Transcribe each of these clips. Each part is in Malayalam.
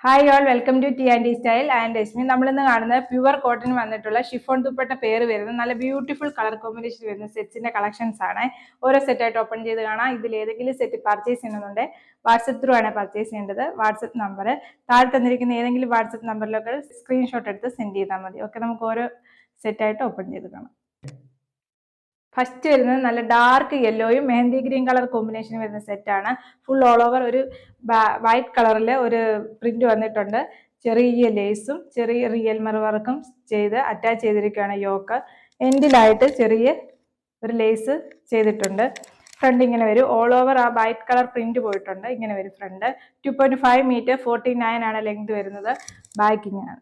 Hi all, welcome to T and style and Rashmi. നമ്മളിന്ന് കാണുന്നത് പ്യുവർ കോട്ടൺ വന്നിട്ടുള്ള ഷിഫോൺ ദുപ്പട്ട പേര് വരുന്നത് നല്ല ബ്യൂട്ടിഫുൾ കളർ കോമ്പിനേഷൻ വരുന്ന സെറ്റ്സിന്റെ കളക്ഷൻസ് ആണ്. ഓരോ സെറ്റായിട്ട് ഓപ്പൺ ചെയ്ത് കാണാം. ഇതിൽ ഏതെങ്കിലും സെറ്റ് പർച്ചേസ് ചെയ്യുന്നുണ്ടെങ്കിൽ വാട്സപ്പ് ത്രൂ ആണ് പർച്ചേസ് ചെയ്യേണ്ടത്. വാട്സപ്പ് നമ്പർ താഴെ തന്നിരിക്കുന്ന ഏതെങ്കിലും വാട്സപ്പ് നമ്പറിലൊക്കെ സ്ക്രീൻഷോട്ട് എടുത്ത് സെൻഡ് ചെയ്താൽ മതി. ഓക്കെ, നമുക്ക് ഓരോ സെറ്റായിട്ട് ഓപ്പൺ ചെയ്ത് കാണാം. ഫസ്റ്റ് വരുന്നത് നല്ല ഡാർക്ക് യെല്ലോയും മെഹന്തി ഗ്രീൻ കളർ കോമ്പിനേഷൻ വരുന്ന സെറ്റാണ്. ഫുൾ ഓൾ ഓവർ ഒരു വൈറ്റ് കളറിൽ ഒരു പ്രിന്റ് വന്നിട്ടുണ്ട്. ചെറിയ ലേസും ചെറിയ റിയൽ മിറർ വർക്കും ചെയ്ത് അറ്റാച്ച് ചെയ്തിരിക്കുകയാണ്. യോക്ക് എൻഡിലായിട്ട് ചെറിയ ഒരു ലേസ് ചെയ്തിട്ടുണ്ട്. ഫ്രണ്ട് ഇങ്ങനെ വരും. ഓൾ ഓവർ ആ വൈറ്റ് കളർ പ്രിന്റ് പോയിട്ടുണ്ട്. ഇങ്ങനെ വരും ഫ്രണ്ട്. 2.5 മീറ്റർ 49 ആണ് ലെങ്ത് വരുന്നത്. ബാക്ക് ഇങ്ങനെയാണ്.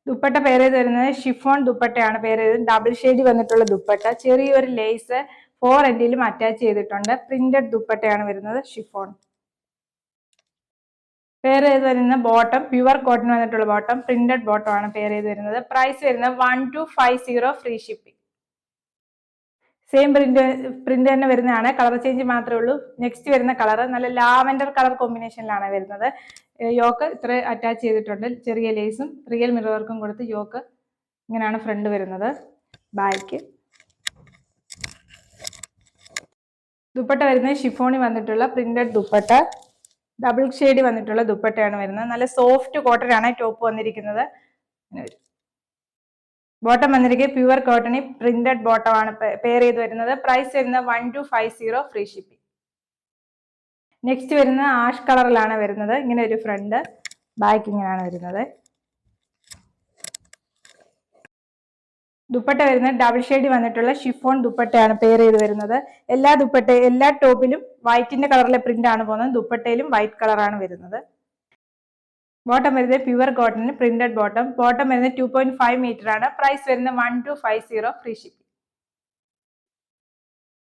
ദുപ്പട്ട പേര് വരുന്നത് ഷിഫോൺ ദുപ്പട്ടയാണ് പേര്. ഡബിൾ ഷെയ്ഡ് വന്നിട്ടുള്ള ദുപ്പട്ട. ചെറിയൊരു ലേസ് 4 എൻഡിലും അറ്റാച്ച് ചെയ്തിട്ടുണ്ട്. പ്രിന്റഡ് ദുപ്പട്ടയാണ് വരുന്നത്. ഷിഫോൺ പേര് ചെയ്ത് വരുന്ന ബോട്ടം പ്യുവർ കോട്ടൺ വന്നിട്ടുള്ള ബോട്ടം. പ്രിന്റഡ് ബോട്ടം ആണ് പേര് ചെയ്ത് വരുന്നത്. പ്രൈസ് വരുന്നത് 1250 ഫ്രീ ഷിപ്പിംഗ്. സെയിം പ്രിന്റ് തന്നെ വരുന്നതാണ്. കളർ ചേഞ്ച് മാത്രമേ ഉള്ളൂ. നെക്സ്റ്റ് വരുന്ന കളർ നല്ല ലാവൻഡർ കളർ കോമ്പിനേഷനിലാണ് വരുന്നത്. യോക്ക് ഇത്ര അറ്റാച്ച് ചെയ്തിട്ടുണ്ട്. ചെറിയ ലേസും റിയൽ മിറർ വർക്കും കൊടുത്ത് യോക്ക് ഇങ്ങനെയാണ് ഫ്രണ്ട് വരുന്നത്. ബാക്ക് ദുപ്പട്ട വരുന്നത് ഷിഫോണി വന്നിട്ടുള്ള പ്രിന്റഡ് ദുപ്പട്ട. ഡബിൾ ഷെയ്ഡ് വന്നിട്ടുള്ള ദുപ്പട്ടയാണ് വരുന്നത്. നല്ല സോഫ്റ്റ് കോട്ടൺ ആണ് ടോപ്പ് വന്നിരിക്കുന്നത്. ബോട്ടം വന്നിരിക്കുന്നത് പ്യുവർ കോട്ടണി പ്രിന്റഡ് ബോട്ടം ആണ് പെയർ ചെയ്ത് വരുന്നത്. പ്രൈസ് വരുന്നത് 1250 ഫ്രീ ഷിപ്പിംഗ്. നെക്സ്റ്റ് വരുന്നത് ആഷ് കളറിലാണ് വരുന്നത്. ഇങ്ങനെ ഒരു ഫ്രണ്ട്, ബാക്ക് ഇങ്ങനെയാണ് വരുന്നത്. ദുപ്പട്ട വരുന്നത് ഡബിൾ ഷെയ്ഡ് വന്നിട്ടുള്ള ഷിഫോൺ ദുപ്പട്ടയാണ് പെയർ ചെയ്ത് വരുന്നത്. എല്ലാ ടോപ്പിലും വൈറ്റിന്റെ കളറിലെ പ്രിന്റ് ആണ് പോകുന്നത്. ദുപ്പട്ടയിലും വൈറ്റ് കളറാണ് വരുന്നത്. ബോട്ടം വരുന്നത് pure cotton printed bottom. Bottom വരുന്നത് 2.5 മീറ്റർ ആണ്. പ്രൈസ് വരുന്നത് 1250 ഫ്രീ ഷിപ്പിംഗ്.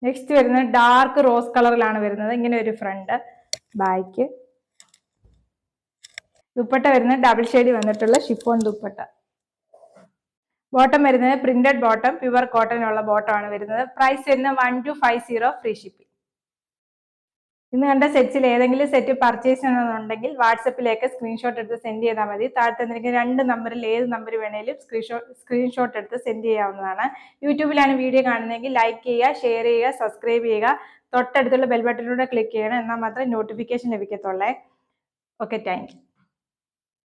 നെക്സ്റ്റ് വരുന്നത് ഡാർക്ക് റോസ് കളറിലാണ് വരുന്നത്. ഇങ്ങനെ ഒരു ഫ്രണ്ട്, ബാക്ക്. ദുപ്പട്ട വരുന്നത് ഡബിൾ ഷെയ്ഡ് വന്നിട്ടുള്ള ഷിഫോൺ ദുപ്പട്ട. ബോട്ടം വരുന്നത് പ്രിന്റഡ് ബോട്ടം പ്യുവർ കോട്ടൺ ഉള്ള ബോട്ടം ആണ് വരുന്നത്. പ്രൈസ് വരുന്നത് 1250 ഫ്രീ ഷിപ്പിംഗ്. ഇന്ന് കണ്ട സെറ്റ്സിൽ ഏതെങ്കിലും സെറ്റ് പർച്ചേസ് ചെയ്യണമെന്നുണ്ടെങ്കിൽ വാട്സപ്പിലേക്ക് സ്ക്രീൻഷോട്ട് എടുത്ത് സെൻഡ് ചെയ്താൽ മതി. താഴെ തന്നിരിക്കുന്ന 2 നമ്പറിൽ ഏത് നമ്പർ വേണേലും സ്ക്രീൻഷോട്ട് എടുത്ത് സെൻഡ് ചെയ്യാവുന്നതാണ്. യൂട്യൂബിലാണ് വീഡിയോ കാണുന്നതെങ്കിൽ ലൈക്ക് ചെയ്യുക, ഷെയർ ചെയ്യുക, സബ്സ്ക്രൈബ് ചെയ്യുക. തൊട്ടടുത്തുള്ള ബെൽ ബട്ടണിലൂടെ ക്ലിക്ക് ചെയ്യണം. എന്നാൽ മാത്രമേ നോട്ടിഫിക്കേഷൻ ലഭിക്കത്തുള്ളേ. Okay, thank U.